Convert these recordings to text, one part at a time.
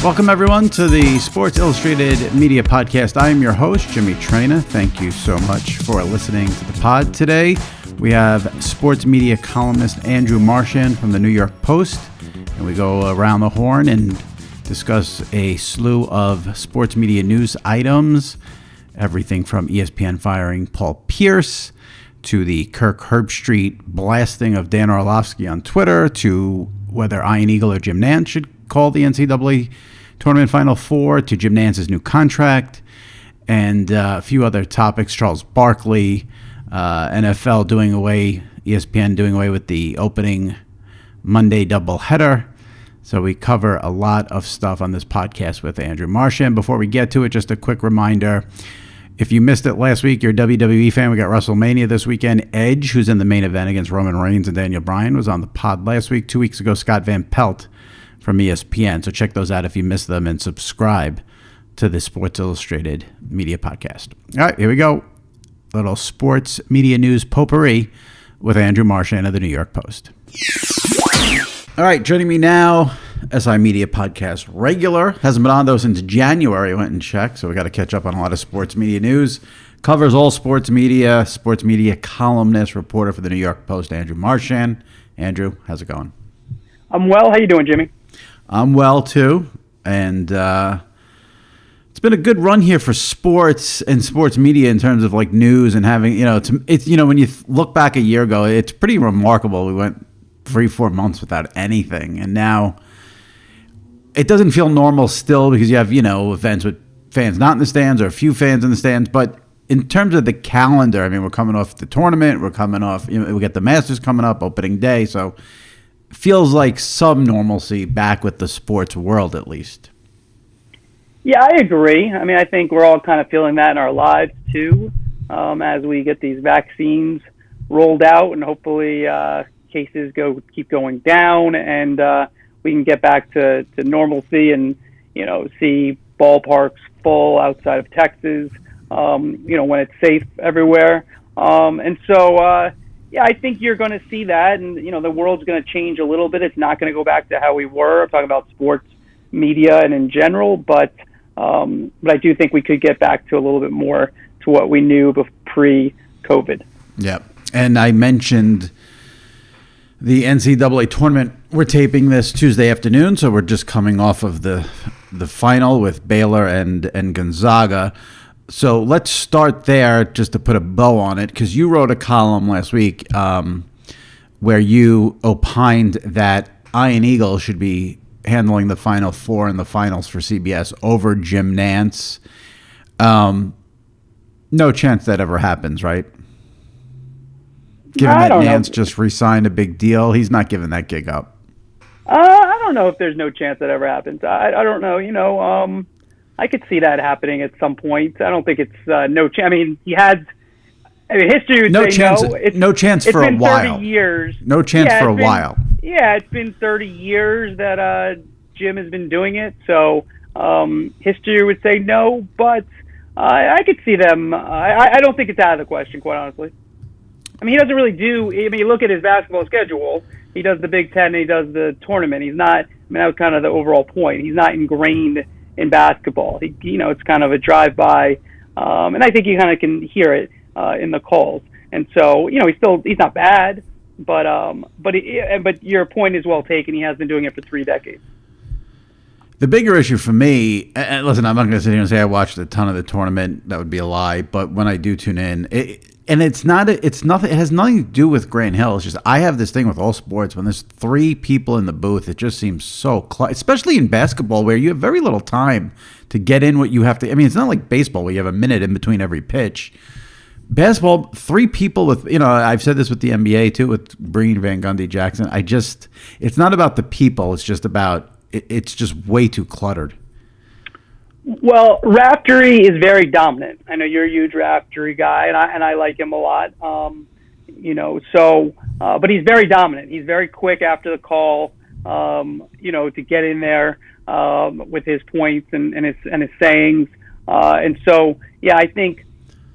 Welcome, everyone, to the Sports Illustrated Media Podcast. I am your host, Jimmy Traina. Thank you so much for listening to the pod today. We have sports media columnist Andrew Marchand from the New York Post, and we go around the horn and discuss a slew of sports media news items, everything from ESPN firing Paul Pierce to the Kirk Herbstreit blasting of Dan Orlovsky on Twitter to whether Ian Eagle or Jim Nantz should call the NCAA Tournament Final Four, to Jim Nantz's new contract, and a few other topics. Charles Barkley, NFL doing away, ESPN doing away with the opening Monday doubleheader. So we cover a lot of stuff on this podcast with Andrew Marchand. Before we get to it, just a quick reminder. If you missed it last week, you're a WWE fan. We got WrestleMania this weekend. Edge, who's in the main event against Roman Reigns and Daniel Bryan, was on the pod last week. 2 weeks ago, Scott Van Pelt from ESPN. So check those out if you missed them and subscribe to the Sports Illustrated Media Podcast. All right, here we go. Little sports media news potpourri with Andrew Marchand of the New York Post. All right, joining me now, SI Media Podcast regular. Hasn't been on, though, since January. I went and checked, so we got to catch up on a lot of sports media news. Covers all sports media columnist, reporter for the New York Post, Andrew Marchand. Andrew, how's it going? I'm well. How you doing, Jimmy? I'm well, too. And it's been a good run here for sports and sports media in terms of, like, news and having, it's when you look back a year ago, it's pretty remarkable. We went 3-4 months without anything, and now it doesn't feel normal still because you have events with fans not in the stands or a few fans in the stands. But in terms of the calendar, I mean, we're coming off the tournament, we're coming off, we got the Masters coming up, opening day, so it feels like some normalcy back with the sports world, at least. Yeah, I agree. I mean, I think we're all kind of feeling that in our lives too, as we get these vaccines rolled out and hopefully cases keep going down, and we can get back to normalcy and see ballparks full outside of Texas. When it's safe everywhere, and so I think you're going to see that, and the world's going to change a little bit. It's not going to go back to how we were. I'm talking about sports media and in general, but I do think we could get back to a little bit more to what we knew pre-COVID. Yeah, and I mentioned the NCAA tournament. We're taping this Tuesday afternoon, so we're just coming off of the final with Baylor and Gonzaga. So let's start there just to put a bow on it, because you wrote a column last week where you opined that Ian Eagle should be handling the Final Four in the finals for CBS over Jim Nantz. No chance that ever happens, right? Given that Nantz just re-signed a big deal, he's not giving that gig up. I don't know if there's no chance that ever happens. I don't know. I could see that happening at some point. I don't think it's no chance. I mean, history would no say chance, no. No chance for a while. 30 years. No chance for a while. Yeah, it's been 30 years that Jim has been doing it. So history would say no, but I could see them. I don't think it's out of the question, quite honestly. I mean, he doesn't really you look at his basketball schedule. He does the Big Ten and he does the tournament. He's not, that was kind of the overall point. He's not ingrained in basketball. It's kind of a drive-by, and I think you kind of can hear it in the calls. And so, he's not bad, but your point is well taken. He has been doing it for 3 decades. The bigger issue for me, and listen, I'm not going to sit here and say I watched a ton of the tournament. That would be a lie. But when I do tune in, it has nothing to do with Grant Hill. It's just I have this thing with all sports. When there's 3 people in the booth, it just seems so especially in basketball where you have very little time to get in what you have to. I mean, it's not like baseball where you have a minute in between every pitch. Basketball, 3 people with, I've said this with the NBA too, with Breen, Van Gundy, Jackson. It's not about the people. It's just about, it's just way too cluttered. Well, Raftery is very dominant. I know you're a huge Raftery guy, and I like him a lot. But he's very dominant. He's very quick after the call, to get in there with his points and his sayings. And so, I think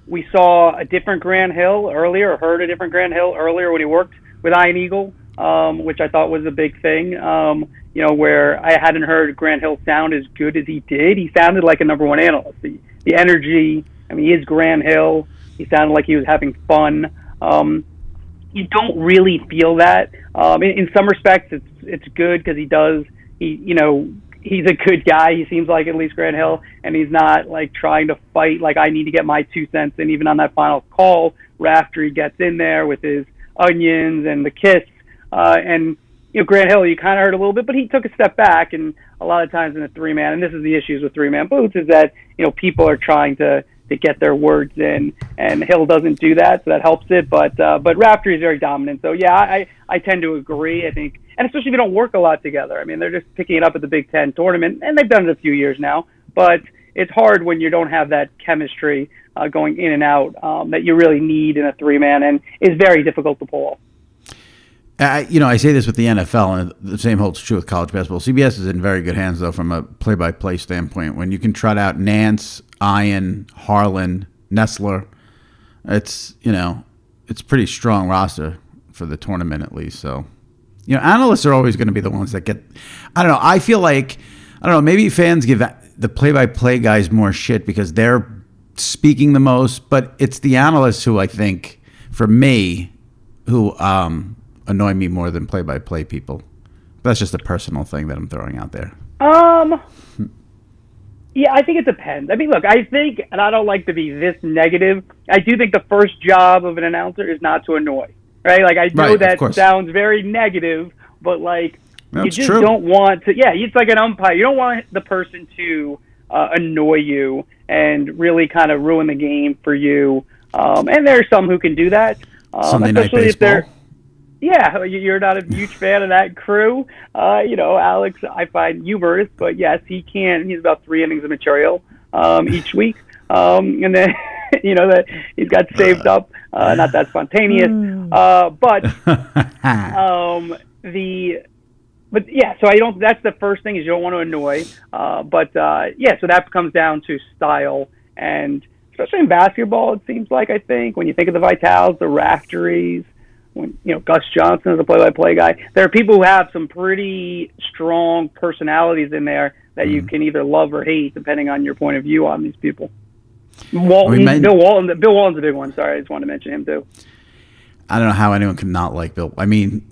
we saw a different Grant Hill earlier, or heard a different Grant Hill earlier when he worked with Ian Eagle, which I thought was a big thing. where I hadn't heard Grant Hill sound as good as he did. He sounded like a number one analyst. The energy, I mean, he is Grant Hill. He sounded like he was having fun. You don't really feel that. In some respects, it's good because he's a good guy. He seems like, at least Grant Hill, and he's not like trying to fight. Like, I need to get my 2 cents in. Even on that final call, Raftery gets in there with his onions and the kiss. And Grant Hill, you kind of heard a little bit, but he took a step back. And a lot of times in a 3-man, and this is the issues with 3-man booths, is that people are trying to get their words in, and Hill doesn't do that, so that helps it. But Raftery is very dominant. So yeah, I tend to agree. I think, and especially if you don't work a lot together. I mean, they're just picking it up at the Big Ten tournament, and they've done it a few years now. But it's hard when you don't have that chemistry going in and out that you really need in a 3-man, and is very difficult to pull off. I say this with the NFL, and the same holds true with college basketball. CBS is in very good hands, though, from a play-by-play standpoint. When you can trot out Nantz, Ian, Harlan, Nessler, it's pretty strong roster for the tournament, at least. So, analysts are always going to be the ones that get. I don't know. I feel like maybe fans give the play-by-play guys more shit because they're speaking the most, but it's the analysts who I think, for me, who annoy me more than play-by-play people. That's just a personal thing that I'm throwing out there. Yeah, I think it depends. I mean, look, I think, and I don't like to be this negative, I do think the first job of an announcer is not to annoy, right? Like, I know that sounds very negative, but, like, you just don't want to, it's like an umpire. You don't want the person to annoy you and really kind of ruin the game for you. And there are some who can do that. Sunday night baseball. Yeah, you're not a huge fan of that crew. Alex, I find humorous, but yes, he can. He's about 3 innings of material each week. And then, that he's got saved up, not that spontaneous. So that's the first thing, is you don't want to annoy. So that comes down to style, and especially in basketball, it seems like, I think, when you think of the Vitals, the Rafteries, when Gus Johnson is a play-by-play guy, there are people who have some pretty strong personalities in there that you can either love or hate depending on your point of view on these people. Bill Walton's a big one. Sorry, I just wanted to mention him too. I don't know how anyone can not like Bill. I mean,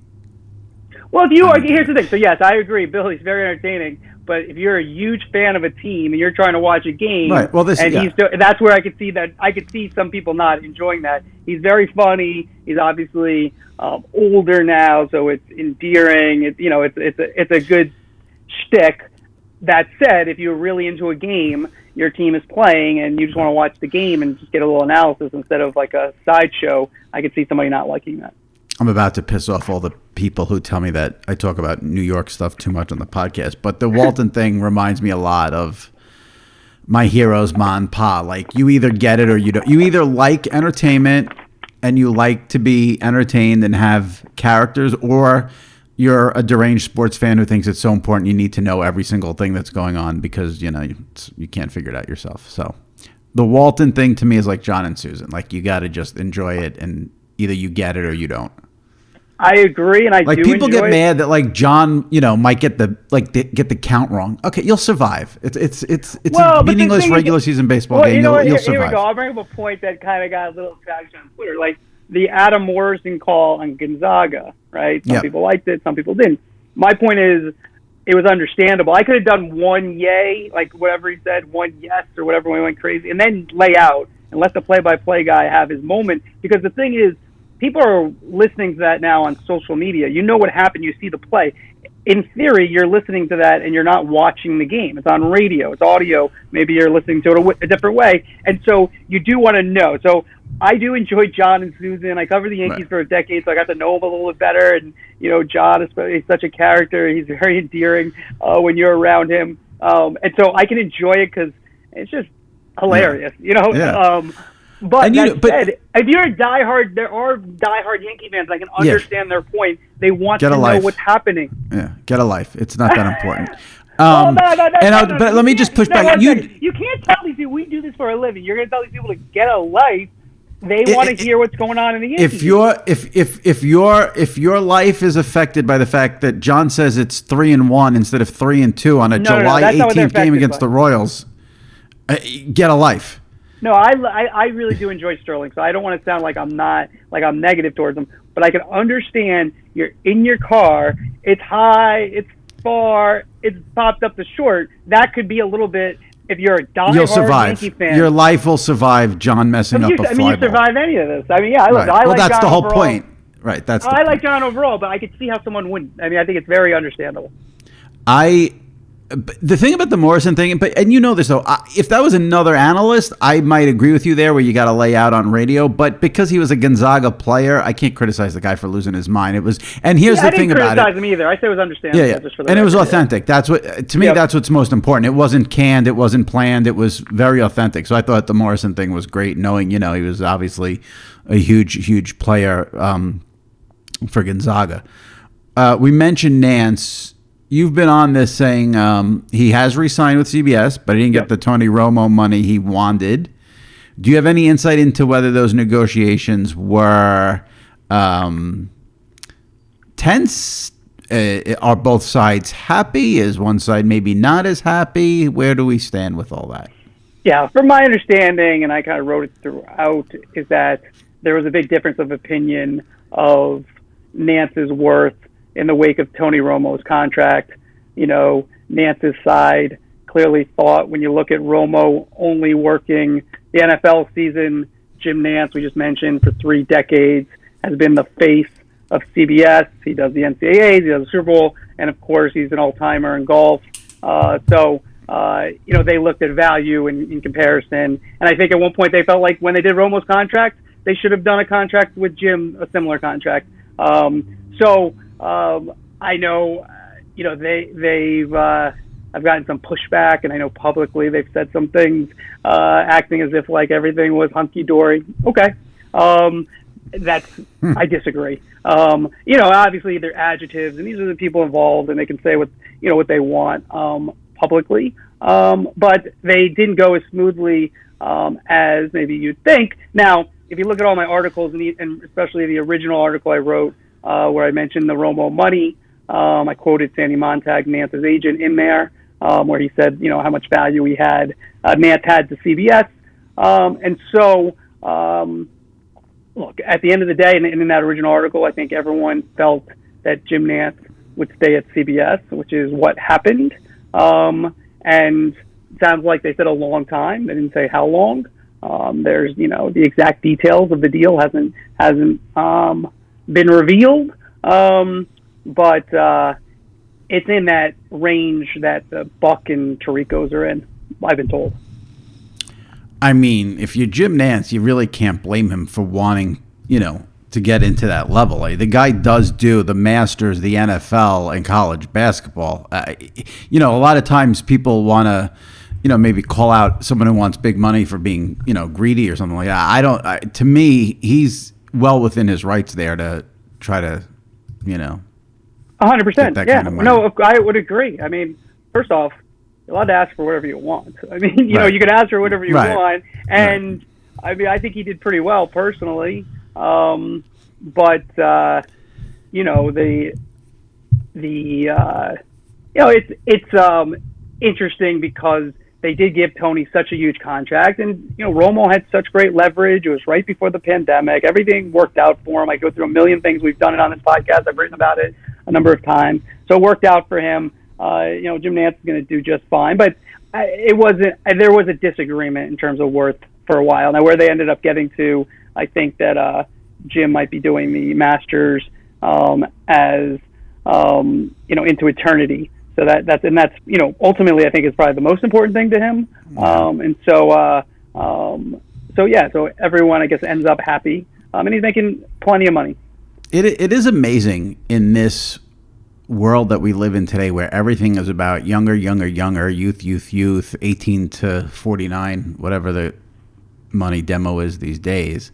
well, here's the thing. So yes, I agree. Billy's very entertaining. But if you're a huge fan of a team and you're trying to watch a game, right? Well, that's where I could see that. I could see some people not enjoying that. He's very funny. He's obviously older now, so it's endearing. It's a good shtick. That said, if you're really into a game, your team is playing, and you just want to watch the game and just get a little analysis instead of like a sideshow, I could see somebody not liking that. I'm about to piss off all the people who tell me that I talk about New York stuff too much on the podcast, but the Walton thing reminds me a lot of My Heroes, Ma and Pa. Like, you either get it or you don't. You either like entertainment and you like to be entertained and have characters, or you're a deranged sports fan who thinks it's so important you need to know every single thing that's going on because, you can't figure it out yourself. So the Walton thing to me is like John and Susan. Like, you got to just enjoy it, and either you get it or you don't. I agree, and like, people get mad that, like, John, might get the count wrong. Okay, you'll survive. It's a meaningless regular season baseball game. You'll survive. Here we go. I'll bring up a point that kind of got a little traction on Twitter, like the Adam Morrison call on Gonzaga. Right? Some people liked it, some people didn't. My point is, it was understandable. I could have done one yay, like whatever he said, one yes, or whatever when he went crazy, and then lay out and let the play-by-play guy have his moment. Because the thing is, people are listening to that now on social media. You know what happened. You see the play. In theory, you're listening to that and you're not watching the game. It's on radio. It's audio. Maybe you're listening to it a different way. And so you do want to know. So I do enjoy John and Susan. I covered the Yankees for a decade, so I got to know them a little bit better. And, John is such a character. He's very endearing when you're around him. And so I can enjoy it because it's just hilarious, But said, if you're there are diehard Yankee fans. I can understand their point. They want to know what's happening. Yeah, get a life. It's not that important. But let me just push back. You can't tell these people we do this for a living. You're going to tell these people to get a life they want to hear what's going on in the Yankees. If your life is affected by the fact that John says it's 3-1 instead of 3-2 on a July 18th game against the Royals, get a life. No, I really do enjoy Sterling, so I don't want to sound like I'm negative towards him, but I can understand you're in your car, it's high, it's far, it's popped up the short. That could be a little bit. If you're a diehard Yankee fan, your life will survive John messing up a fly ball. I mean, you survive any of this. I mean, yeah, I like that's John the whole overall. point. Right, I like John overall, but I could see how someone wouldn't. I mean, I think it's very understandable. The thing about the Morrison thing, and you know this though, if that was another analyst, I might agree with you there where you got to lay out on radio. But because he was a Gonzaga player, I can't criticize the guy for losing his mind. It was, and here's the thing about it. I didn't criticize him either. I say it was understandable. Yeah. Just for the and it was authentic. That's what, to me, that's what's most important. It wasn't canned. It wasn't planned. It was very authentic. So I thought the Morrison thing was great, knowing, he was obviously a huge player for Gonzaga. We mentioned Nantz. You've been on this saying he has re-signed with CBS, but he didn't get the Tony Romo money he wanted. Do you have any insight into whether those negotiations were tense? Are both sides happy? Is one side maybe not as happy? Where do we stand with all that? Yeah, from my understanding, and I kind of wrote it throughout, is that there was a big difference of opinion of Nantz's worth in the wake of Tony Romo's contract. Nantz's side clearly thought, when you look at Romo only working the NFL season, Jim Nantz, we just mentioned, for 3 decades, has been the face of CBS. He does the NCAAs, he does the Super Bowl, and of course he's an all-timer in golf. So they looked at value in comparison. And I think at one point they felt like when they did Romo's contract, they should have done a contract with Jim, a similar contract. I know, I've gotten some pushback, and I know publicly they've said some things, acting as if like everything was hunky-dory. Okay. I disagree. Obviously they're adjectives, and these are the people involved, and they can say what they want, publicly. But they didn't go as smoothly, as maybe you'd think. Now, if you look at all my articles, and especially the original article I wrote, where I mentioned the Romo money, I quoted Sandy Montag, Nantz's agent, in there, where he said, how much value he had, Nantz had to CBS. Look, at the end of the day, and in that original article, I think everyone felt that Jim Nantz would stay at CBS, which is what happened. And sounds like they said a long time. They didn't say how long. There's, the exact details of the deal hasn't been revealed. But it's in that range that the Buck and Tirico's are in, I've been told. I mean, if you're Jim Nantz, you really can't blame him for wanting, to get into that level. The guy does do the Masters, the NFL, and college basketball. A lot of times people want to, maybe call out someone who wants big money for being, greedy or something like that. To me, he's well within his rights there to try to, 100%. Yeah. Kind of money. No, I would agree. I mean, first off, you're allowed to ask for whatever you want. I mean, you can ask for whatever you want. And I mean, I think he did pretty well personally. It's interesting because they did give Tony such a huge contract, and Romo had such great leverage. It was right before the pandemic. Everything worked out for him. I go through a million things. We've done it on this podcast. I've written about it a number of times. So it worked out for him. Jim Nantz is going to do just fine, but there was a disagreement in terms of worth for a while. Now, where they ended up getting to, I think that Jim might be doing the Masters as into eternity. So that's ultimately I think is probably the most important thing to him. So everyone I guess ends up happy, and he's making plenty of money. It is amazing in this world that we live in today, where everything is about younger, youth, 18 to 49, whatever the money demo is these days.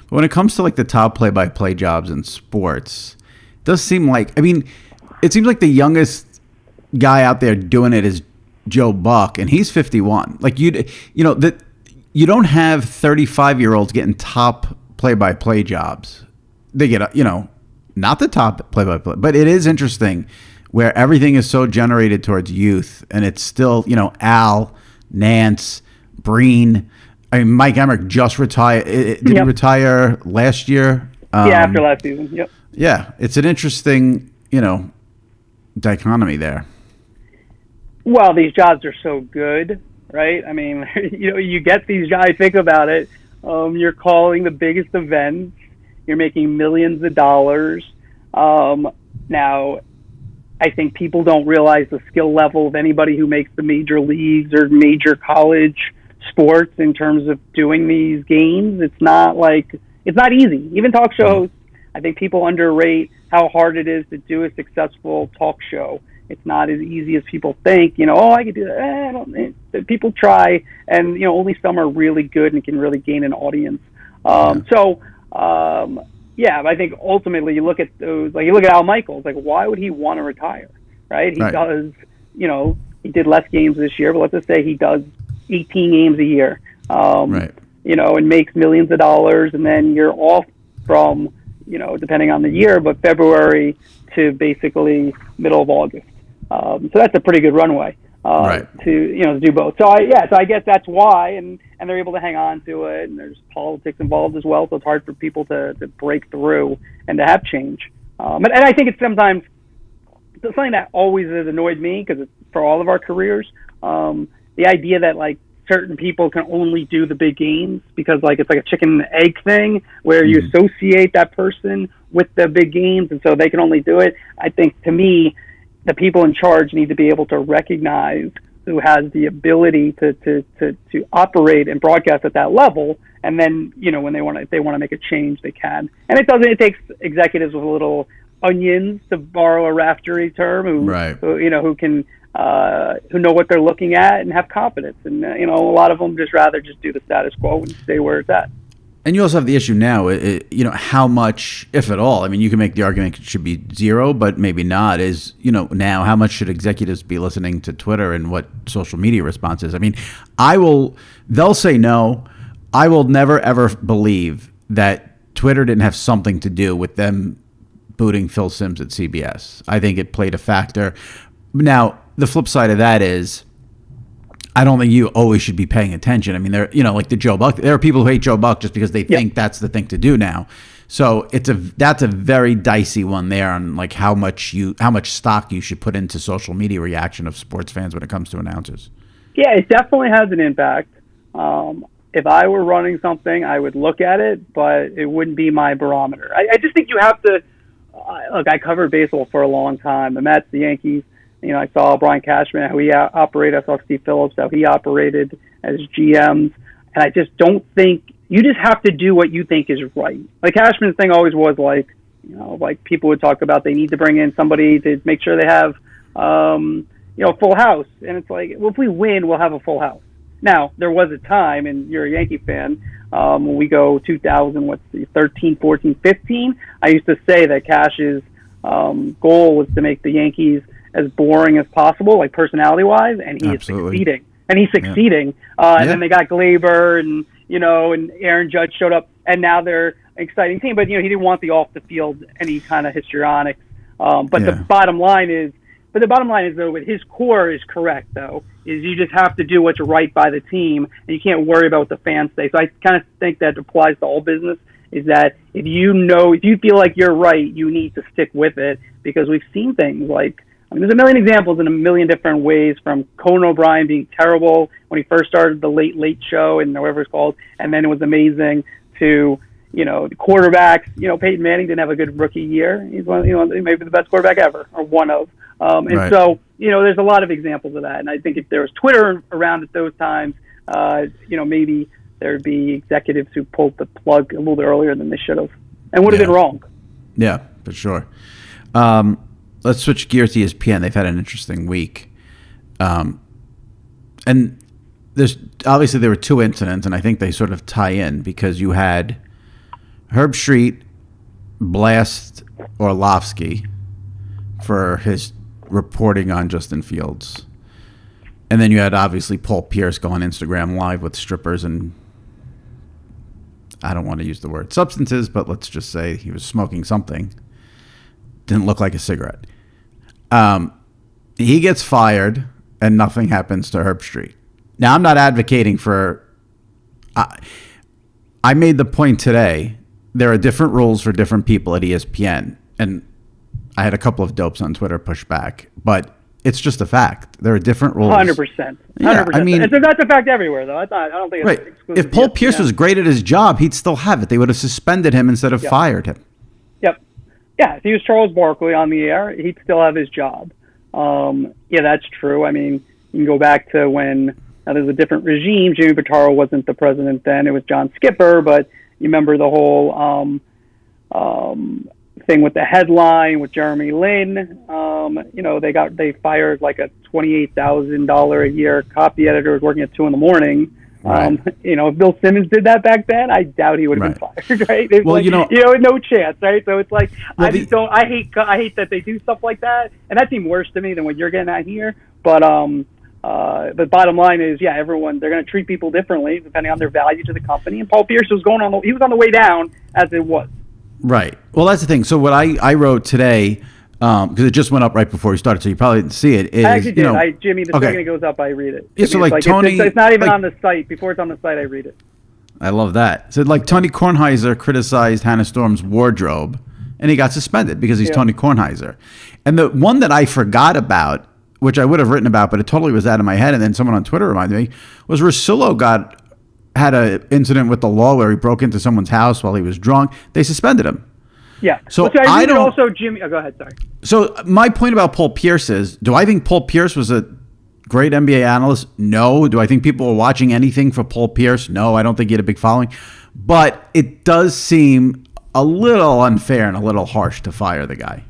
But when it comes to like the top play-by-play jobs in sports, it does seem like, it seems like the youngest guy out there doing it is Joe Buck, and he's 51. Like you don't have 35-year-olds getting top play-by-play jobs. They get, not the top play-by-play, but it is interesting where everything is so generated towards youth, and it's still, Al, Nantz, Breen. I mean, Mike Emmerich just retired. Did he retire last year? After last season. Yep. Yeah, it's an interesting, dichotomy there. Well, these jobs are so good, right? I mean, you get these guys. Think about it. You're calling the biggest events. You're making millions of dollars. Now, I think people don't realize the skill level of anybody who makes the major leagues or major college sports in terms of doing these games. It's not easy. Even talk shows, I think people underrate how hard it is to do a successful talk show. It's not as easy as people think. I could do that. People try, and only some are really good and can really gain an audience. I think ultimately you look at those, you look at Al Michaels, why would he want to retire, right? He does, he did less games this year, but let's just say he does 18 games a year, and makes millions of dollars, and then you're off from, depending on the year, but February to basically middle of August. So that's a pretty good runway to do both. So I guess that's why, and they're able to hang on to it. And there's politics involved as well, so it's hard for people to break through and to have change. And I think it's sometimes something that always has annoyed me because it's for all of our careers. The idea that certain people can only do the big games because it's like a chicken and egg thing where you associate that person with the big games, and so they can only do it. I think, to me, the people in charge need to be able to recognize who has the ability to operate and broadcast at that level, and then when if they want to make a change, they can. And it takes executives with little onions, to borrow a Raftery term, who can who know what they're looking at and have confidence. And a lot of them just rather just do the status quo and stay where it's at. And you also have the issue now, how much, if at all, I mean, you can make the argument it should be zero, but maybe not, is, now how much should executives be listening to Twitter and what social media response is? I mean, they'll say no. I will never, ever believe that Twitter didn't have something to do with them booting Phil Simms at CBS. I think it played a factor. Now, the flip side of that is, I don't think you always should be paying attention. I mean, like the Joe Buck. There are people who hate Joe Buck just because they think that's the thing to do now. So that's a very dicey one there on how much stock you should put into social media reaction of sports fans when it comes to announcers. Yeah, it definitely has an impact. If I were running something, I would look at it, but it wouldn't be my barometer. I just think you have to look. I covered baseball for a long time. The Mets, the Yankees. I saw Brian Cashman, how he operated. I saw Steve Phillips, how he operated as GMs. And I just don't think – you just have to do what you think is right. Cashman's thing always was people would talk about they need to bring in somebody to make sure they have, a full house. And it's if we win, we'll have a full house. Now, there was a time, and you're a Yankee fan, when we go 13, 14, 15, I used to say that Cash's goal was to make the Yankees – as boring as possible, personality-wise, and he is succeeding. And he's succeeding. And then they got Glaber, and and Aaron Judge showed up, and now they're an exciting team. But he didn't want the off-the-field any kind of histrionics. The bottom line is, though, his core is correct. Though, is you just have to do what's right by the team, and you can't worry about what the fans say. So I kind of think that applies to all business. Is that if you feel like you're right, you need to stick with it, because we've seen things there's a million examples in a million different ways, from Conan O'Brien being terrible when he first started the Late Show and whatever it's called, and then it was amazing, to the quarterbacks. Peyton Manning didn't have a good rookie year. He's maybe the best quarterback ever, or one of. So there's a lot of examples of that. And I think if there was Twitter around at those times, maybe there'd be executives who pulled the plug a little bit earlier than they should have, and would have been wrong. Yeah, for sure. Let's switch gears to ESPN. They've had an interesting week. And there were two incidents, and I think they sort of tie in, because you had Herb Street blast Orlovsky for his reporting on Justin Fields. And then you had, obviously, Paul Pierce go on Instagram Live with strippers and I don't want to use the word substances, but let's just say he was smoking something. Didn't look like a cigarette. He gets fired and nothing happens to Herb Street. Now, I'm not advocating for... I made the point today, there are different rules for different people at ESPN. And I had a couple of dopes on Twitter push back, but it's just a fact. There are different rules. 100%. Yeah, I mean, that's a fact everywhere, though. I don't think it's exclusive. If Paul Pierce was great at his job, he'd still have it. They would have suspended him instead of fired him. Yep. Yeah, if he was Charles Barkley on the air, he'd still have his job. Yeah, that's true. I meing, you can go back to when there was a different regime. Jimmy Pitaro wasn't the president then. It was John Skipper, but you remember the whole thing with the headline with Jeremy Lin. They fired like a $28,000 a year copy editor who was working at 2 a.m. Right. If Bill Simmons did that back then, I doubt he would have been fired. Right? It's no chance. Right. So it's like I hate that they do stuff like that, and that seemed worse to me than what you're getting at here. But bottom line is, they're going to treat people differently depending on their value to the company. And Paul Pierce was he was on the way down as it was. Right. Well, that's the thing. So what I wrote today, because it just went up right before we started, so you probably didn't see it. I actually did. Jimmy, the second it goes up, I read it. Yeah, so like Tony... It's not even on the site. Before it's on the site, I read it. I love that. So like Tony Kornheiser criticized Hannah Storm's wardrobe, and he got suspended because he's Tony Kornheiser. And the one that I forgot about, which I would have written about, but it totally was out of my head, and then someone on Twitter reminded me, was Russillo had an incident with the law where he broke into someone's house while he was drunk. They suspended him. Yeah. So I don't also, Jimmy. Go ahead. Sorry. So my point about Paul Pierce is: do I think Paul Pierce was a great NBA analyst? No. Do I think people were watching anything for Paul Pierce? No. I don't think he had a big following. But it does seem a little unfair and a little harsh to fire the guy.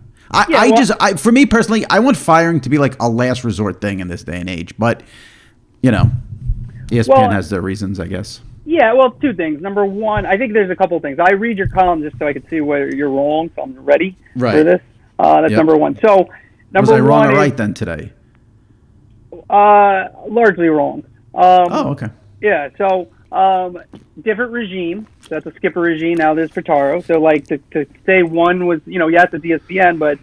For me personally, I want firing to be like a last resort thing in this day and age. But ESPN has their reasons, I guess. Yeah, well, two things. Number one, I think there's a couple of things. I read your column just so I can see where you're wrong, so I'm ready for this. That's number one. So, was I wrong or right then today? Largely wrong. Okay. Yeah, so different regime. So that's a Skipper regime. Now there's Pitaro. So, like, to say one was, yes, it's ESPN, but,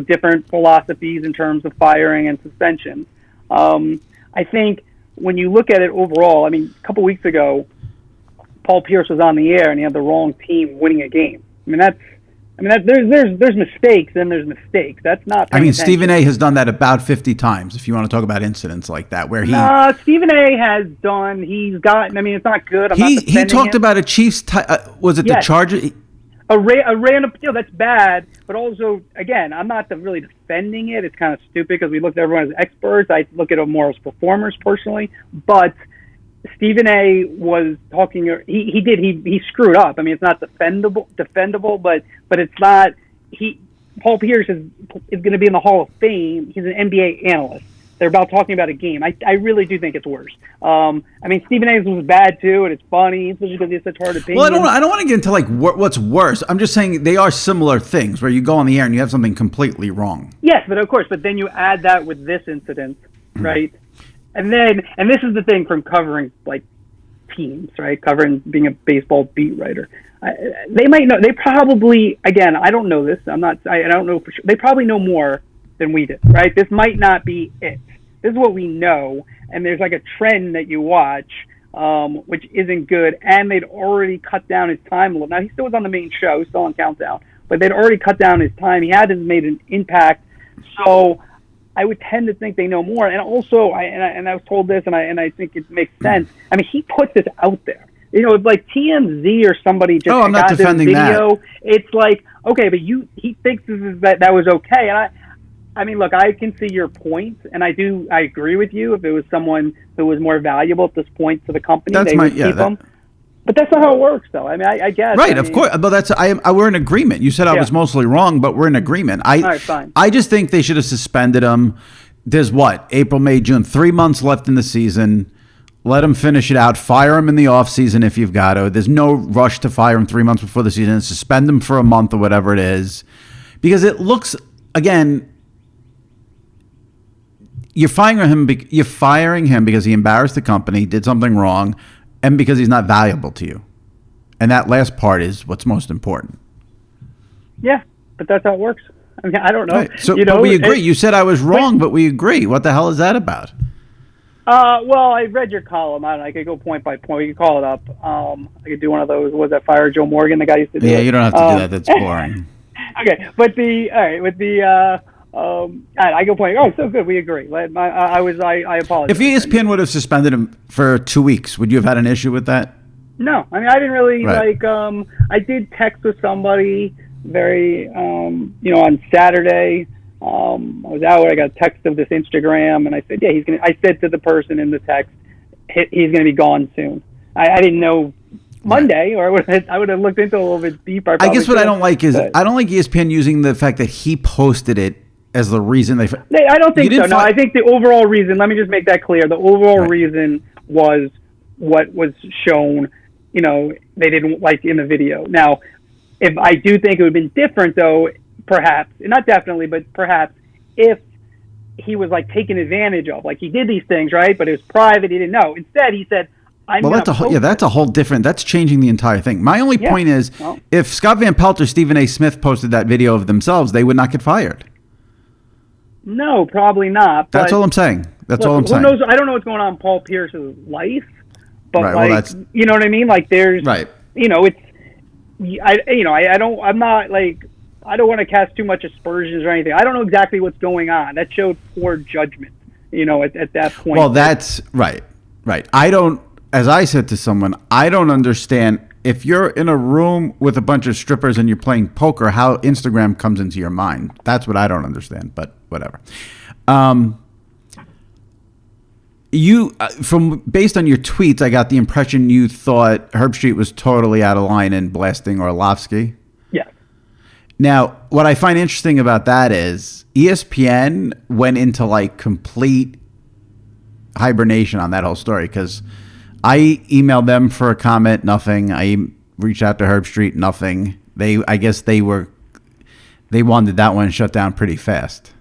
different philosophies in terms of firing and suspension. I think when you look at it overall, a couple weeks ago, Paul Pierce was on the air and he had the wrong team winning a game. There's mistakes, then there's mistakes. That's not. Stephen A. has done that about 50 times. If you want to talk about incidents like that, where Stephen A. has done. He's gotten. It's not good. He talked about a Chiefs. Was it the Chargers? A random. That's bad. But also, again, I'm not really defending it. It's kind of stupid because we look at everyone as experts. I look at them more as performers personally, but. Stephen A. was talking. He screwed up. It's not defendable, but it's not. Paul Pierce is going to be in the Hall of Fame. He's an NBA analyst. They're about talking about a game. I really do think it's worse. Stephen A.'s was bad too, and it's funny, especially because he has such hard opinions. Well, I don't want to get into like what's worse. I'm just saying they are similar things where you go on the air and you have something completely wrong. Yes, but of course, but then you add that with this incident, right? And this is the thing from covering like teams, right? Being a baseball beat writer. They might know. They probably, again, I don't know this. I don't know for sure. They probably know more than we did, right? This might not be it. This is what we know, and there's like a trend that you watch, which isn't good. And they'd already cut down his time a little. Now he still was on the main show, still on Countdown, but they'd already cut down his time. He hadn't made an impact, so. I would tend to think they know more, and also, I was told this, and I think it makes sense. He put this out there. Like TMZ or somebody just I'm not defending video. That. It's like, okay, but he thinks that was okay, and look, I can see your point, and I agree with you. If it was someone who was more valuable at this point to the company, they would keep them. But that's not how it works, though. I guess. Right, of course. But we're in agreement. You said I was mostly wrong, but we're in agreement. All right, fine. I just think they should have suspended him. There's April, May, June, 3 months left in the season. Let him finish it out. Fire him in the offseason if you've got to. There's no rush to fire him 3 months before the season. Suspend him for a month or whatever it is. Because it looks, again, you're firing him because he embarrassed the company, did something wrong, and because he's not valuable to you. And that last part is what's most important. Yeah, but that's how it works. I mean, I don't know. Right. So, but we agree. You said I was wrong, but we agree. What the hell is that about? Well, I read your column. I could go point by point. We could call it up. I could do one of those. Was that Fire Joe Morgan? The guy used to do it. Yeah, you don't have to do that. That's boring. Okay, but I go point. Oh, so good. We agree. I apologize. If ESPN would have suspended him for 2 weeks, would you have had an issue with that? No, I mean, I didn't really Right. I did text with somebody on Saturday. I was out. I got a text of this Instagram, and I said, yeah, I said to the person in the text, he's going to be gone soon. I didn't know Monday, or I would have looked into it a little bit deeper. I guess what I don't like is I don't like ESPN using the fact that he posted it as the reason they. I don't think so. No, I think the overall reason. Let me just make that clear. The overall reason was what was shown. They didn't like in the video. Now, if I do think it would have been different, though, perhaps, not definitely, but perhaps, if he was like taken advantage of, like he did these things, right? But it was private. He didn't know. Instead, he said, that's a whole different. That's changing the entire thing. My only point is, if Scott Van Pelt or Stephen A. Smith posted that video of themselves, they would not get fired. No, probably not. That's all I'm saying. That's all I'm saying. Who knows? I don't know what's going on in Paul Pierce's life, but right, you know what I mean? Like there's, right. I don't want to cast too much aspersions or anything. I don't know exactly what's going on. That showed poor judgment, at that point. Well, that's right. Right. As I said to someone, I don't understand if you're in a room with a bunch of strippers and you're playing poker, how Instagram comes into your mind. That's what I don't understand, but whatever. Based on your tweets, I got the impression you thought Herb Street was totally out of line in blasting Orlovsky. Yeah. Now, what I find interesting about that is ESPN went into like complete hibernation on that whole story, because I emailed them for a comment, nothing. I reached out to Herb Street, nothing. I guess they wanted that one shut down pretty fast.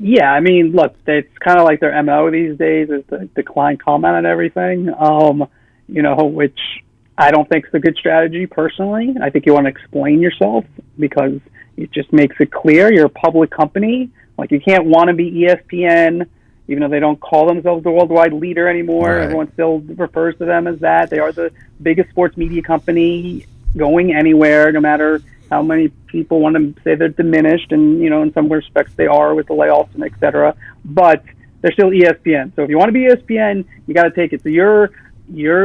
Yeah, I mean, look, it's kind of like their MO these days is to decline comment on everything, which I don't think is a good strategy personally. I think you want to explain yourself because it just makes it clear you're a public company. Like, you can't want to be ESPN, even though they don't call themselves the worldwide leader anymore. Right. Everyone still refers to them as that. They are the biggest sports media company going anywhere, no matter how many people want to say they're diminished, and in some respects they are with the layoffs and et cetera. But they're still ESPN. So if you want to be ESPN, you got to take it. So you're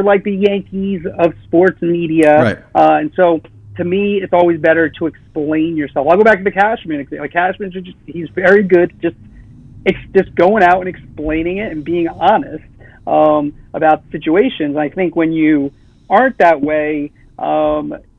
like the Yankees of sports media, right. And so to me, it's always better to explain yourself. I'll go back to the Cashman example. Like Cashman, he's very good. Just going out and explaining it and being honest about situations. I think when you aren't that way,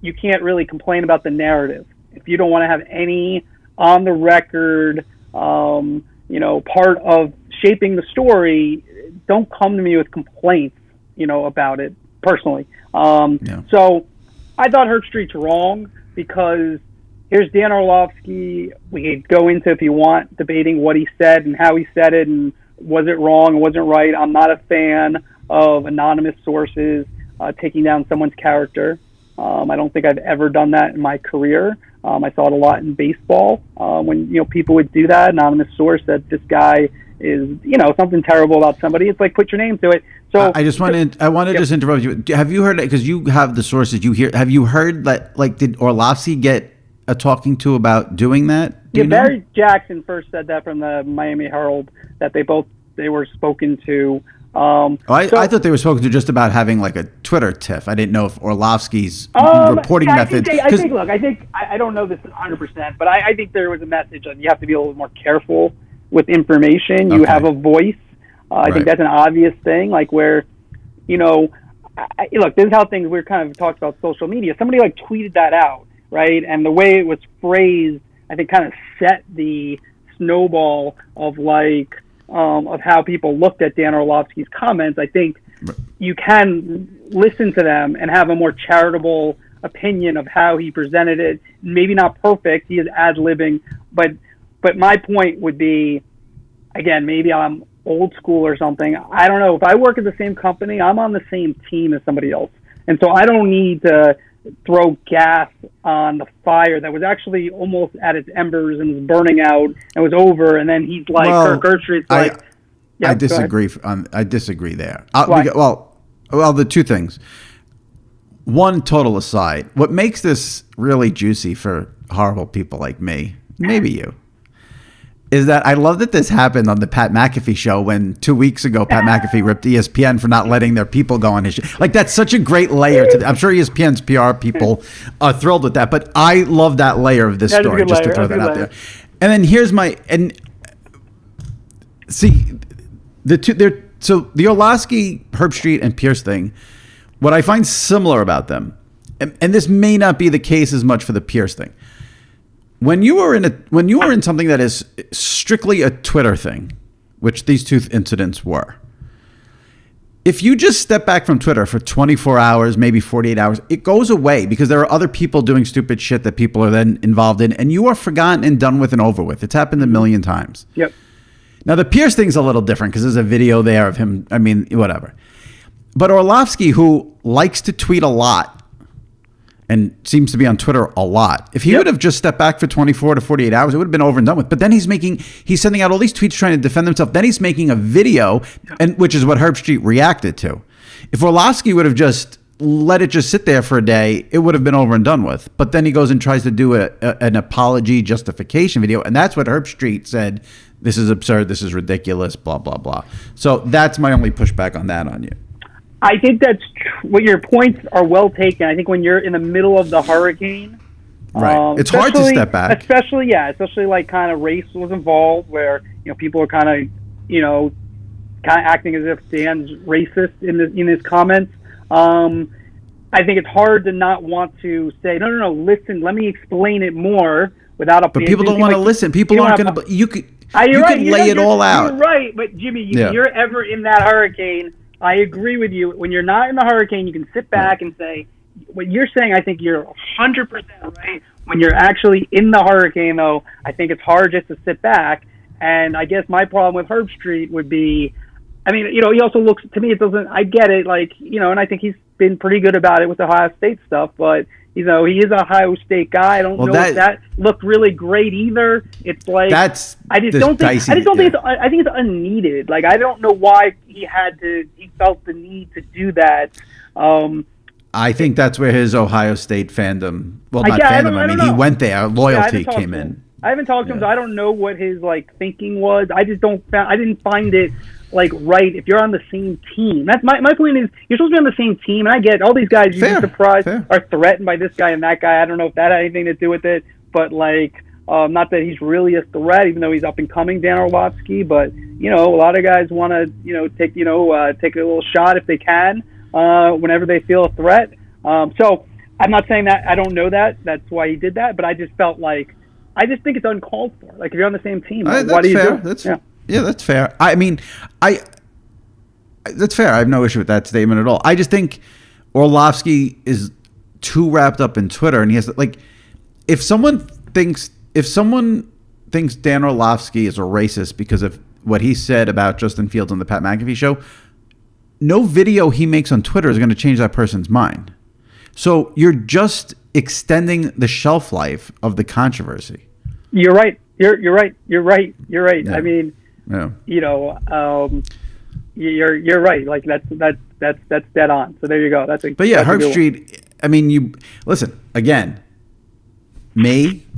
you can't really complain about the narrative. If you don't want to have any on the record, part of shaping the story, don't come to me with complaints, about it personally. So I thought Herb Street's wrong because here's Dan Orlovsky. We could go into, if you want, debating what he said and how he said it and was it wrong and wasn't right. I'm not a fan of anonymous sources taking down someone's character. I don't think I've ever done that in my career. I saw it a lot in baseball when people would do that. Anonymous source that this guy is something terrible about somebody. It's like, put your name to it. So I want to just interrupt you. Have you heard, because you have the sources you hear, have you heard that, like, did Orlovsky get a talking to about doing that? Barry Jackson first said that from the Miami Herald, that they were spoken to. I thought they were spoken to just about having like a Twitter tiff. I didn't know if Orlovsky's reporting methods. I don't know this 100%, but I think there was a message that you have to be a little more careful with information. You have a voice. I think that's an obvious thing. Like where, look, this is how things we're kind of talked about social media. Somebody like tweeted that out, right? And the way it was phrased, I think, kind of set the snowball of like. Of how people looked at Dan Orlovsky's comments. I think you can listen to them and have a more charitable opinion of how he presented it. Maybe not perfect, he is ad-libbing, but my point would be, again, maybe I'm old school or something. I don't know. If I work at the same company, I'm on the same team as somebody else. And so I don't need to throw gas on the fire that was actually almost at its embers and was burning out and was over. And then he's like, well, Kirk Herbstreit's like, I disagree. I disagree there. Why? Well, the two things. One, total aside, what makes this really juicy for horrible people like me, maybe you, is that I love that this happened on the Pat McAfee show when 2 weeks ago Pat McAfee ripped ESPN for not letting their people go on his show. Like, that's such a great layer to. I'm sure ESPN's PR people are thrilled with that, but I love that layer of this story, just to throw that out there. And then here's my see the two there. So the Orlovsky, Herbstreit, and Pierce thing. What I find similar about them, and this may not be the case as much for the Pierce thing. When you are in something that is strictly a Twitter thing, which these two incidents were, if you just step back from Twitter for 24 hours, maybe 48 hours, it goes away because there are other people doing stupid shit that people are then involved in, and you are forgotten and done with and over with. It's happened a million times. Yep. Now, the Pierce thing's a little different because there's a video there of him. I mean, whatever. But Orlovsky, who likes to tweet a lot and seems to be on Twitter a lot, if he would have just stepped back for 24 to 48 hours, it would have been over and done with. But then he's sending out all these tweets trying to defend himself. Then he's making a video, and which is what Herbstreit reacted to. If Orlovsky would have just let it just sit there for a day, it would have been over and done with. But then he goes and tries to do an apology justification video, and that's what Herbstreit said. This is absurd. This is ridiculous. Blah, blah, blah. So that's my only pushback on that on you. I think that's what your points are well taken. I think when you're in the middle of the hurricane, right, it's hard to step back. Especially like kind of race was involved, where people are kind of acting as if Dan's racist in his comments. I think it's hard to not want to say no. Listen, let me explain it more without a. But people don't want to listen. People aren't going to. You could. You could lay it all out. You're right, but Jimmy, if you're ever in that hurricane, I agree with you. When you're not in the hurricane, you can sit back and say, what you're saying, I think you're 100% right. When you're actually in the hurricane, though, I think it's hard just to sit back. And I guess my problem with Herbstreit would be, he also looks, to me, it doesn't, I get it, and I think he's been pretty good about it with the Ohio State stuff, but, he is an Ohio State guy. I don't know if that looked really great either. It's like, I think it's unneeded. Like, I don't know why he felt the need to do that. I think that's where his Ohio State fandom, he went there, loyalty came in. I haven't talked to him, so I don't know what his thinking was. I didn't find it right if you're on the same team. That's my point is you're supposed to be on the same team, and I get all these guys you'd be surprised are threatened by this guy and that guy. I don't know if that had anything to do with it, but not that he's really a threat, even though he's up and coming, Dan Orlovsky. But a lot of guys want to take a little shot if they can whenever they feel a threat. So I'm not saying that I don't know that that's why he did that, but I just felt I just think it's uncalled for. If you're on the same team, what do you do? Yeah, that's fair. That's fair. I have no issue with that statement at all. I just think Orlovsky is too wrapped up in Twitter, and he has if someone thinks Dan Orlovsky is a racist because of what he said about Justin Fields on the Pat McAfee show, no video he makes on Twitter is going to change that person's mind. So you're just extending the shelf life of the controversy. You're right. You're right. Yeah. I mean, you're right. That's dead on. So there you go. But Herbstreit. You listen again.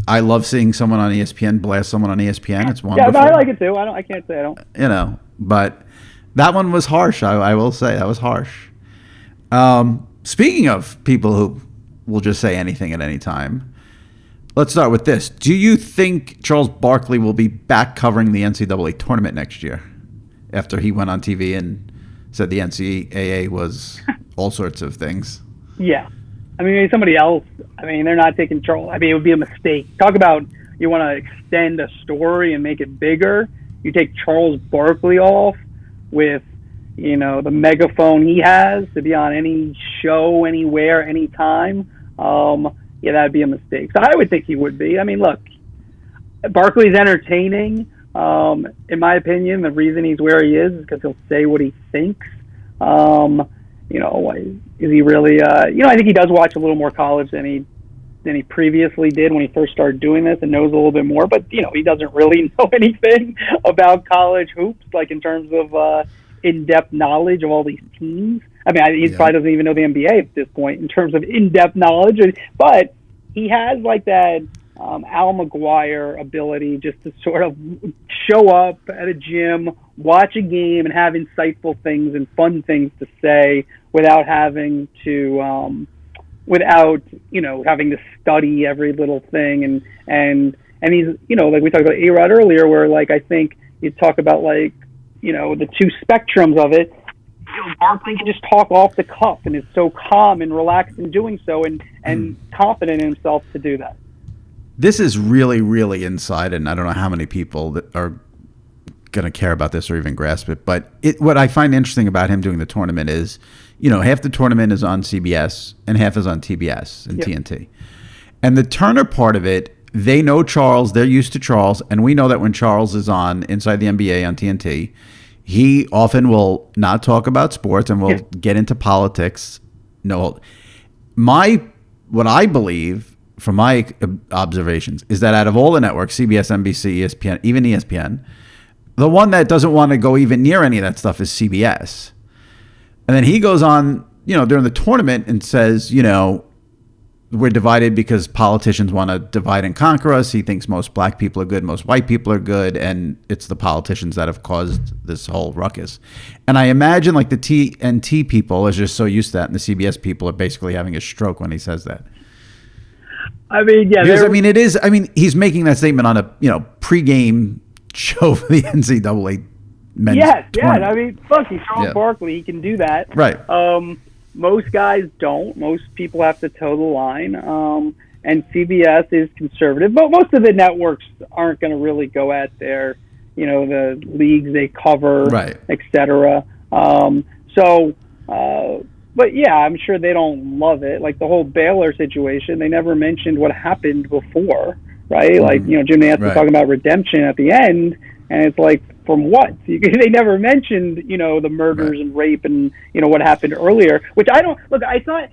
I love seeing someone on ESPN blast someone on ESPN. It's wonderful. Yeah, I like it too. I can't say I don't. But that one was harsh. I will say that was harsh. Speaking of people who will just say anything at any time, let's start with this. Do you think Charles Barkley will be back covering the NCAA tournament next year after he went on TV and said the NCAA was all sorts of things? Yeah. Maybe somebody else. They're not taking Charles. It would be a mistake. Talk about you want to extend a story and make it bigger. You take Charles Barkley off with, the megaphone he has to be on any show, anywhere, anytime. That'd be a mistake. So I would think he would be. Look, Barkley's entertaining. In my opinion, the reason he's where he is because he'll say what he thinks. is he really? I think he does watch a little more college than he previously did when he first started doing this, and knows a little bit more. But he doesn't really know anything about college hoops, like in terms of in-depth knowledge of all these teams. I mean, he probably doesn't even know the NBA at this point in terms of in-depth knowledge. But he has like that Al McGuire ability just to sort of show up at a gym, watch a game, and have insightful things and fun things to say without having to having to study every little thing. And he's, like we talked about A-Rod earlier, where like I think you talk about like, the two spectrums of it. Barkley can just talk off the cuff and is so calm and relaxed in doing so, and confident in himself to do that. This is really, really inside, and I don't know how many people that are going to care about this or even grasp it. But what I find interesting about him doing the tournament is, half the tournament is on CBS and half is on TBS and TNT. And the Turner part of it, they know Charles, they're used to Charles, and we know that when Charles is on Inside the NBA on TNT, he often will not talk about sports and will get into politics. No, what I believe from my observations is that out of all the networks, CBS, NBC, ESPN, even ESPN, the one that doesn't want to go even near any of that stuff is CBS. And then he goes on, during the tournament and says, we're divided because politicians want to divide and conquer us. He thinks most black people are good, most white people are good, and it's the politicians that have caused this whole ruckus. And I imagine like the TNT people are just so used to that, and the CBS people are basically having a stroke when he says that. I mean, yeah. Because, it is, he's making that statement on a, pregame show for the NCAA men's tournament. I mean, look, he's Charles Barkley. He can do that. Right. Most guys don't. Most people have to toe the line. And CBS is conservative, but most of the networks aren't going to really go at the leagues they cover, right, et cetera. But yeah, I'm sure they don't love it. Like the whole Baylor situation, they never mentioned what happened before, right? Like, Jim Nantz was talking about redemption at the end, and it's like, from what? They never mentioned, the murders and rape and, what happened earlier, which I don't, look, I thought,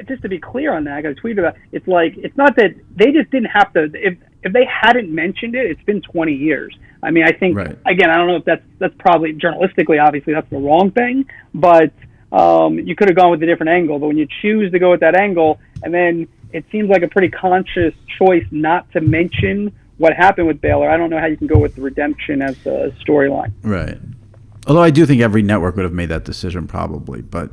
just to be clear on that, I tweeted about, it's like, it's not that they just didn't have to, if they hadn't mentioned it, it's been 20 years. I mean, I think, again, I don't know if that's probably, journalistically, obviously, that's the wrong thing, but you could have gone with a different angle. But when you choose to go with that angle, and then it seems like a pretty conscious choice not to mention what happened with Baylor, I don't know how you can go with the redemption as a storyline. Right. Although I do think every network would have made that decision probably, but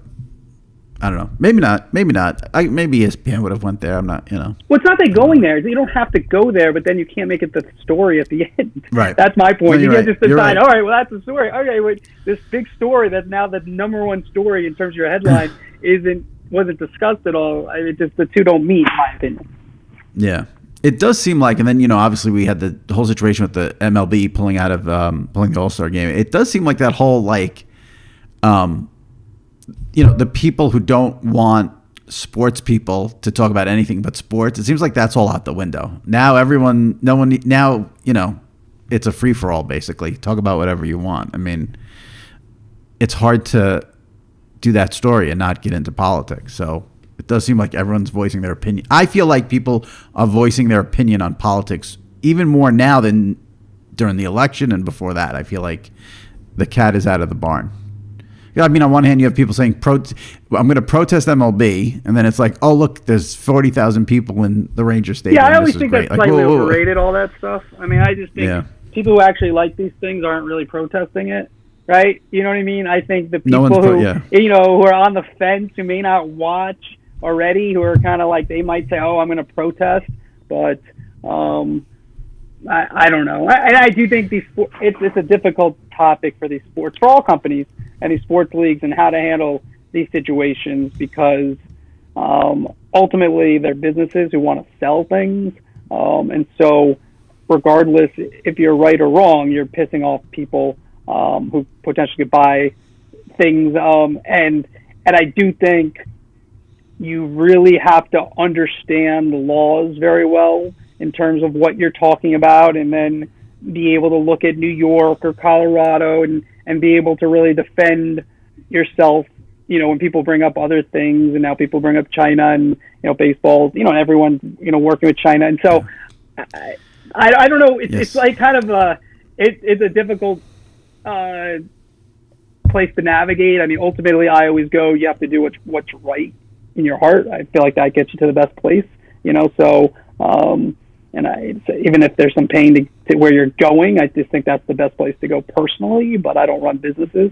I don't know. Maybe not. Maybe ESPN would have went there. I'm not, Well, it's not that going there. You don't have to go there, but then you can't make it the story at the end. Right. That's my point. No, you can't just decide, all right, well, that's the story. Okay, wait, this big story that's now the number one story in terms of your headline wasn't discussed at all. The two don't meet, in my opinion. Yeah. It does seem like, and then, obviously we had the whole situation with the MLB pulling out of pulling the All-Star game. It does seem like that whole, like, the people who don't want sports people to talk about anything but sports, it seems like that's all out the window. Now it's a free-for-all, basically. Talk about whatever you want. I mean, it's hard to do that story and not get into politics, so it does seem like everyone's voicing their opinion. I feel like people are voicing their opinion on politics even more now than during the election and before that. I feel like the cat is out of the barn. I mean, on one hand, you have people saying, I'm going to protest MLB, and then it's like, oh, look, there's 40,000 people in the Ranger Stadium. Yeah, I always think that's slightly overrated, all that stuff. I mean, I just think people who actually like these things aren't really protesting it, right? You know what I mean? I think the people who are on the fence, who may not watch already, who are kind of like, they might say, oh, I'm going to protest, but I don't know. I do think it's a difficult topic for these sports, for all companies and these sports leagues, and how to handle these situations, because ultimately they're businesses who want to sell things, and so regardless if you're right or wrong, you're pissing off people who potentially could buy things, and I do think you really have to understand the laws very well in terms of what you're talking about, and then be able to look at New York or Colorado and be able to really defend yourself when people bring up other things, and now people bring up China and baseball, and everyone's working with China, and so I don't know. It's like kind of it's a difficult place to navigate. I mean, ultimately, I always go, you have to do what's right in your heart. I feel like that gets you to the best place, So, even if there's some pain to where you're going, I just think that's the best place to go personally. But I don't run businesses;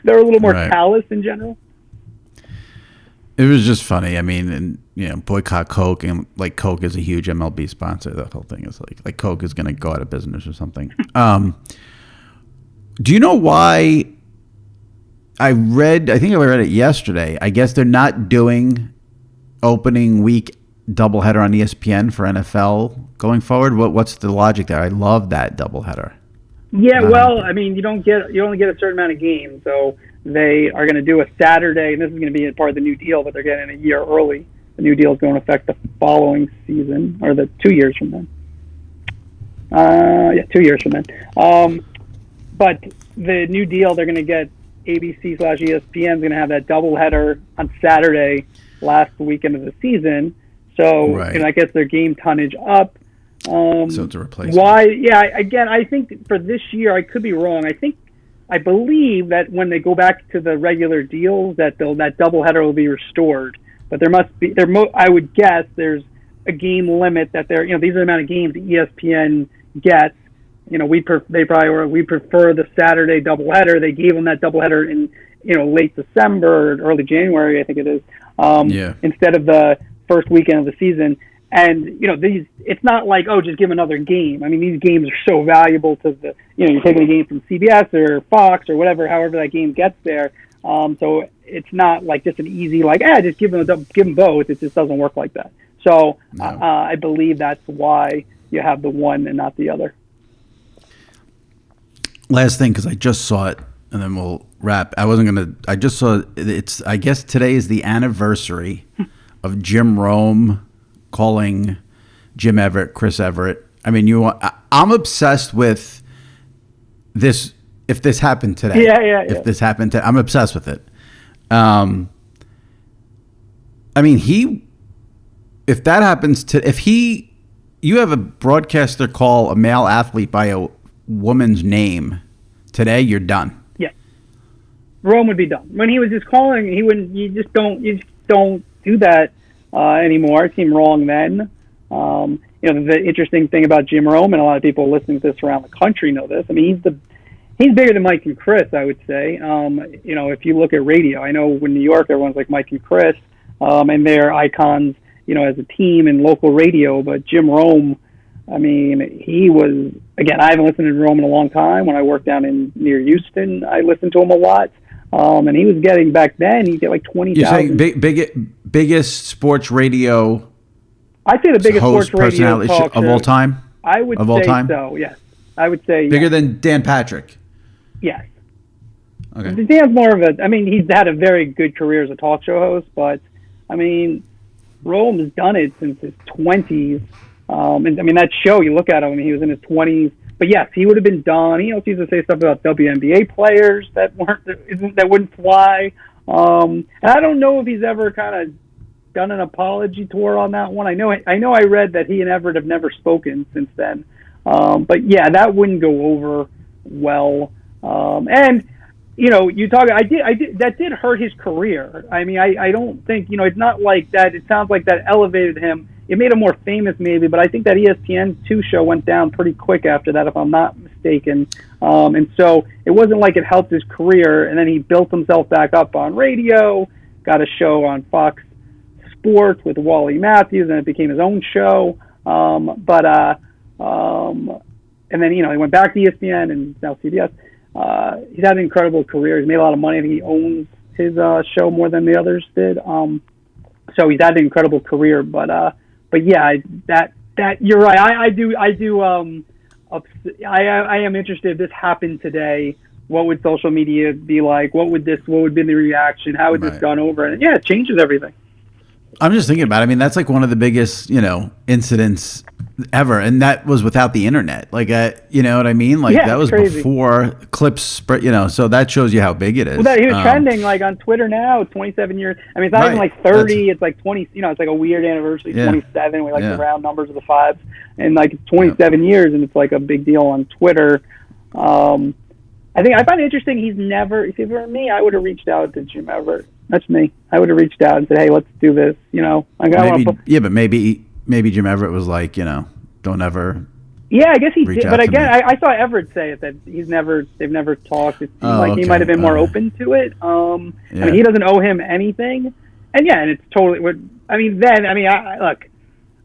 they're a little more callous in general. It was just funny. I mean, and boycott Coke, and like Coke is a huge MLB sponsor. That whole thing is like Coke is going to go out of business or something. Do you know why? I think I read it yesterday. I guess they're not doing opening week doubleheader on ESPN for NFL going forward. What's the logic there? I love that doubleheader. Yeah, well, I mean, you only get a certain amount of games, so they are going to do a Saturday, and this is going to be a part of the new deal, but they're getting a year early. The new deal is going to affect the following season, or the 2 years from then. 2 years from then. But the new deal, they're going to get ABC/ESPN is going to have that doubleheader on Saturday, last weekend of the season. So, I guess their game tonnage up. So it's a replacement. Why? Yeah. Again, I think for this year, I could be wrong. I believe that when they go back to the regular deals, that doubleheader will be restored. But there must be I would guess there's a game limit that these are the amount of games that ESPN gets. We prefer the Saturday doubleheader. They gave them that doubleheader in late December, or early January, I think it is. Instead of the first weekend of the season. And it's not like, just give another game. I mean, these games are so valuable to the you're taking a game from CBS or Fox or whatever, however that game gets there. So it's not like just an easy just give them both. It just doesn't work like that. So I believe that's why you have the one and not the other. Last thing, because I just saw it, and then we'll wrap. I just saw it's. I guess today is the anniversary of Jim Rome calling Jim Everett Chris Everett. I mean, I'm obsessed with this. If this happened today, if this happened I'm obsessed with it. I mean, if that happens you have a broadcaster call a male athlete by a woman's name today, you're done. Yeah, Rome would be done. When he was just calling, he wouldn't. You just don't do that anymore. It seemed wrong then. The interesting thing about Jim Rome, and a lot of people listening to this around the country know this. I mean, he's bigger than Mike and Chris, I would say. If you look at radio, I know in New York everyone's like Mike and Chris, and they're icons, as a team in local radio. But Jim Rome, I mean, he was, again, I haven't listened to Rome in a long time. When I worked down near Houston, I listened to him a lot. And he was getting, back then, he'd get like 20,000. You're saying biggest sports radio I'd say the biggest sports radio talk of all time? I would say so, yes. I would say bigger than Dan Patrick? Yes. Okay. Dan's more of he's had a very good career as a talk show host, but, I mean, Rome has done it since his 20s. That show, you look at him, he was in his 20s. But yes, he would have been done. He also used to say stuff about WNBA players that wouldn't fly. And I don't know if he's ever kind of done an apology tour on that one. I know I read that he and Everett have never spoken since then. But yeah, that wouldn't go over well. You talk. That did hurt his career. I mean, I don't think it's not like that. It sounds like that elevated him. It made him more famous, maybe, but I think that ESPN2 show went down pretty quick after that, if I'm not mistaken. And so it wasn't like it helped his career, and then he built himself back up on radio, got a show on Fox Sports with Wally Matthews, and it became his own show. And then, he went back to ESPN and now CBS. He's had an incredible career. He's made a lot of money. I think he owns his show more than the others did. So he's had an incredible career, but yeah, that you're right. I am interested if this happened today. What would social media be like? What would be the reaction? How would this gone over? And yeah, it changes everything. I'm just thinking about it. I mean, that's like one of the biggest, incidents ever. And that was without the internet. Like, you know what I mean? Like, that was crazy. Before clips spread, so that shows you how big it is. Well, he was trending like on Twitter now, 27 years. I mean, it's not even like 30. It's like 20, it's like a weird anniversary, 27. We like the round numbers of the fives. And like it's 27 years, and it's like a big deal on Twitter. I find it interesting. He's never, if it were me, I would have reached out to Jim Everett. That's me. I would have reached out and said, "Hey, let's do this." But maybe Jim Everett was like, don't ever. Yeah, I guess he did. But again, I saw Everett say it that they've never talked. It seemed like he might have been more open to it. I mean, he doesn't owe him anything, and it's totally. Look,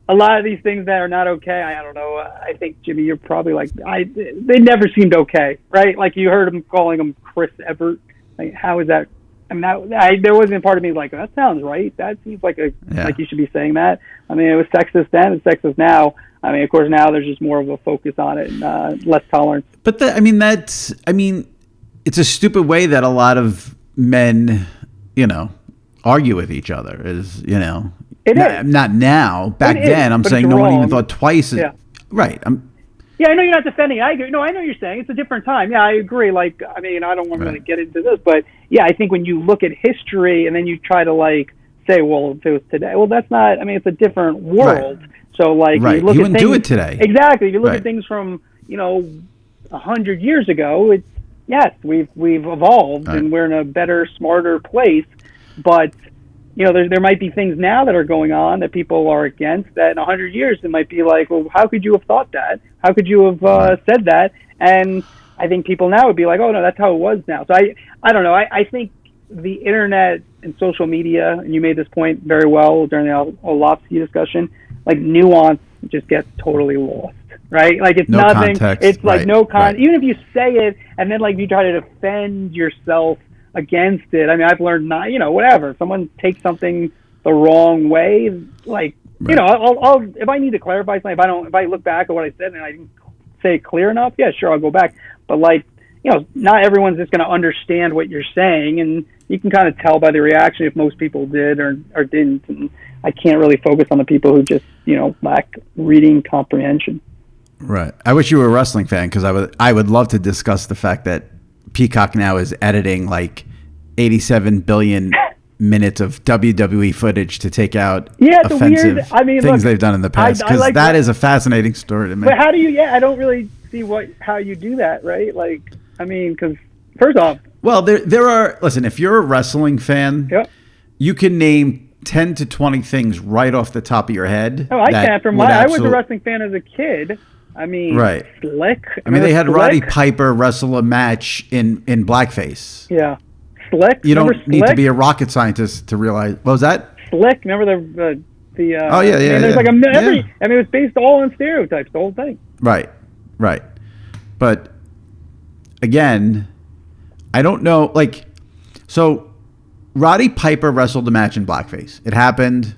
a lot of these things that are not okay. I don't know. I think Jimmy, you're probably like they never seemed okay, right? Like you heard him calling him Chris Everett. Like, how is that? I mean, there wasn't a part of me like, that sounds right. That seems like like you should be saying that. I mean, it was sexist then, it's sexist now. I mean, of course, now there's just more of a focus on it and less tolerance. But it's a stupid way that a lot of men, argue with each other. It is. Not now. Back then, I'm saying no one even thought twice. Right. Yeah, I know you're not defending it. I agree. No, I know you're saying it's a different time. Yeah, I agree. Like, I mean, I don't want to really get into this, but yeah, I think when you look at history and then you try to say, well, if it was today, well, that's not. I mean, it's a different world. Right. So you look you wouldn't do it today. Exactly. If you look at things from 100 years ago, it's we've evolved and we're in a better, smarter place, but. There might be things now that are going on that people are against that in 100 years it might be like, well, how could you have thought that? How could you have said that? And I think people now would be like, oh, no, that's how it was now. So I don't know. I think the internet and social media, and you made this point very well during the Orlovsky discussion, like nuance just gets totally lost, right? Like it's no nothing. Context. It's like no context. Even if you say it and then you try to defend yourself against it. I mean, I've learned not, whatever. If someone takes something the wrong way, I'll if I need to clarify something, if I look back at what I said and I didn't say it clear enough, yeah, sure, I'll go back. But not everyone's just going to understand what you're saying, and you can kind of tell by the reaction if most people did or didn't. And I can't really focus on the people who just, lack reading comprehension. Right. I wish you were a wrestling fan because I would love to discuss the fact that Peacock now is editing 87 billion minutes of WWE footage to take out offensive things they've done in the past. Because that is a fascinating story to me. But how do you? I don't really see how you do that, right? Because first off, well, there are. Listen, if you're a wrestling fan, you can name 10 to 20 things right off the top of your head. Oh, I can. I was a wrestling fan as a kid. I mean, Slick. I mean, they had Roddy Piper wrestle a match in blackface. Yeah. Slick. You don't need to be a rocket scientist to realize. What was that? Slick. Remember the oh, yeah. There's I mean, it was based all on stereotypes, the whole thing. Right. But, again, I don't know. So, Roddy Piper wrestled a match in blackface. It happened.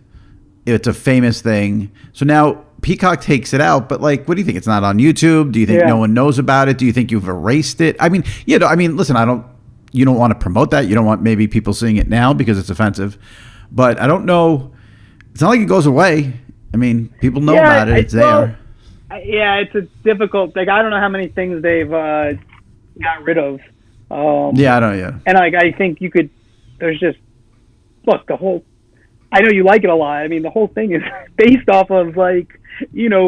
It's a famous thing. So now Peacock takes it out, but what do you think? It's not on YouTube? Do you think no one knows about it? Do you think you've erased it? I mean, listen, you don't want to promote that. You don't want maybe people seeing it now because it's offensive, but I don't know. It's not like it goes away. I mean, people know about it. It's there. It's a difficult thing. I don't know how many things they've got rid of. I don't. Yeah. And I think you could. There's just the whole. I know you like it a lot. I mean, the whole thing is based off of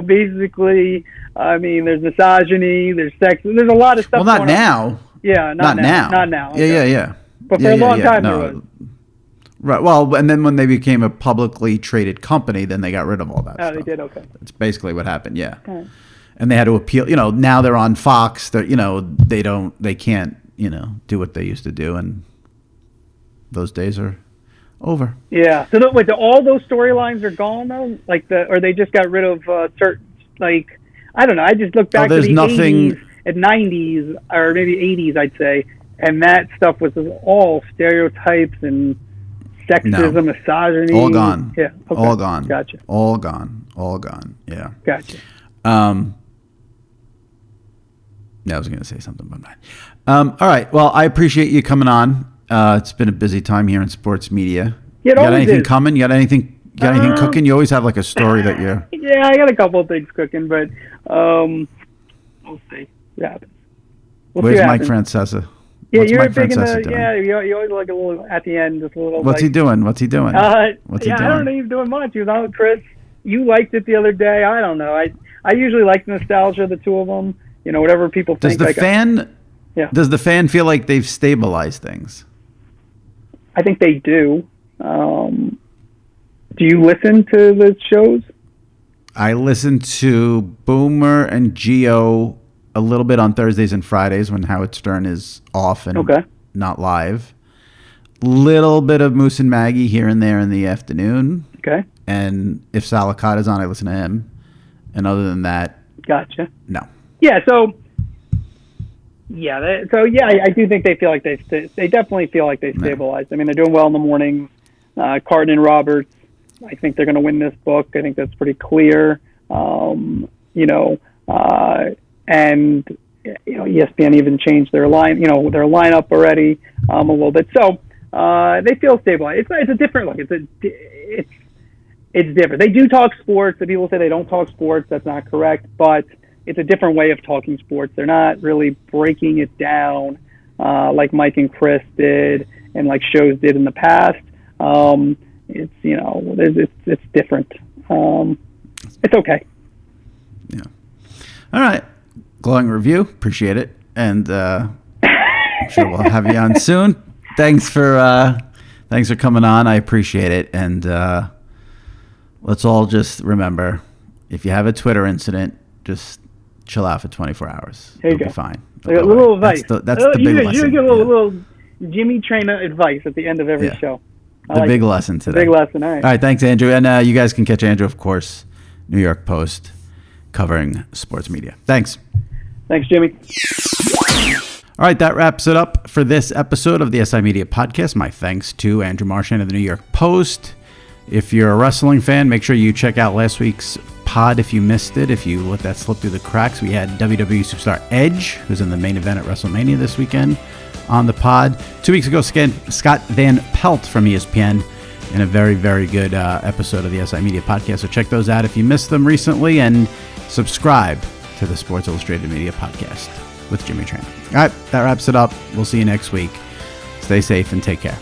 basically. I mean, there's misogyny, there's sex, there's a lot of stuff. Well, not now. Yeah, not now. Not now. Okay. Yeah. But for a long time, there was. Right. Well, and then when they became a publicly traded company, then they got rid of all that stuff. They did. Okay. That's basically what happened. Yeah. Okay. And they had to appeal. Now they're on Fox. They can't, do what they used to do, and those days are over. Yeah. So all those storylines are gone though. Or they just got rid of certain I don't know. I just look back to the 80s and 90s or maybe 80s, I'd say, and that stuff was all stereotypes and sexism, misogyny. All gone. Yeah. Okay. All gone. Gotcha. All gone. Yeah. Gotcha. I was going to say something about that. All right. Well, I appreciate you coming on. It's been a busy time here in sports media. You got anything coming? You got anything You got anything cooking? You always have like a story that you're... Yeah, I got a couple of things cooking, but we'll see what happens. Where's Mike Francesa? Yeah, you're big in the... Yeah, you always like a little, at the end, just a little... What's he doing? What's he doing? I don't know he's doing much. Chris, you liked it the other day. I don't know. I usually like the nostalgia of the two of them. You know, whatever people think. Does the fan feel like they've stabilized things? I think they do. Do you listen to the shows? I listen to Boomer and Gio a little bit on Thursdays and Fridays when Howard Stern is off and not live. Little bit of Moose and Maggie here and there in the afternoon. Okay. And if Salicata's on, I listen to him. And other than that, gotcha. No. Yeah. I do think they feel like they definitely feel like they stabilized. I mean, they're doing well in the morning. Carton and Roberts, I think they're going to win this book. I think that's pretty clear. And ESPN even changed their lineup already a little bit. So they feel stabilized. It's a different look. It's different. They do talk sports. The people say they don't talk sports. That's not correct, but it's a different way of talking sports. They're not really breaking it down like Mike and Chris did and like shows did in the past. It's different. It's okay. Yeah. All right. Glowing review. Appreciate it. And I'm sure we'll have you on soon. Thanks for coming on. I appreciate it. And let's all just remember, if you have a Twitter incident, just chill out for 24 hours. You'll be fine. A little advice. That's the big lesson. You get a little Jimmy Trainer advice at the end of every show. The big lesson today. Big lesson. All right. All right. Thanks, Andrew. And you guys can catch Andrew, of course, New York Post, covering sports media. Thanks. Thanks, Jimmy. All right. That wraps it up for this episode of the SI Media Podcast. My thanks to Andrew Marchand of the New York Post. If you're a wrestling fan, make sure you check out last week's pod if you missed it. If you let that slip through the cracks, we had WWE superstar Edge, who's in the main event at WrestleMania this weekend, on the pod. 2 weeks ago, Scott Van Pelt from ESPN in a very, very good episode of the SI Media Podcast. So check those out if you missed them recently, and subscribe to the Sports Illustrated Media Podcast with Jimmy Trainer. All right, that wraps it up. We'll see you next week. Stay safe and take care.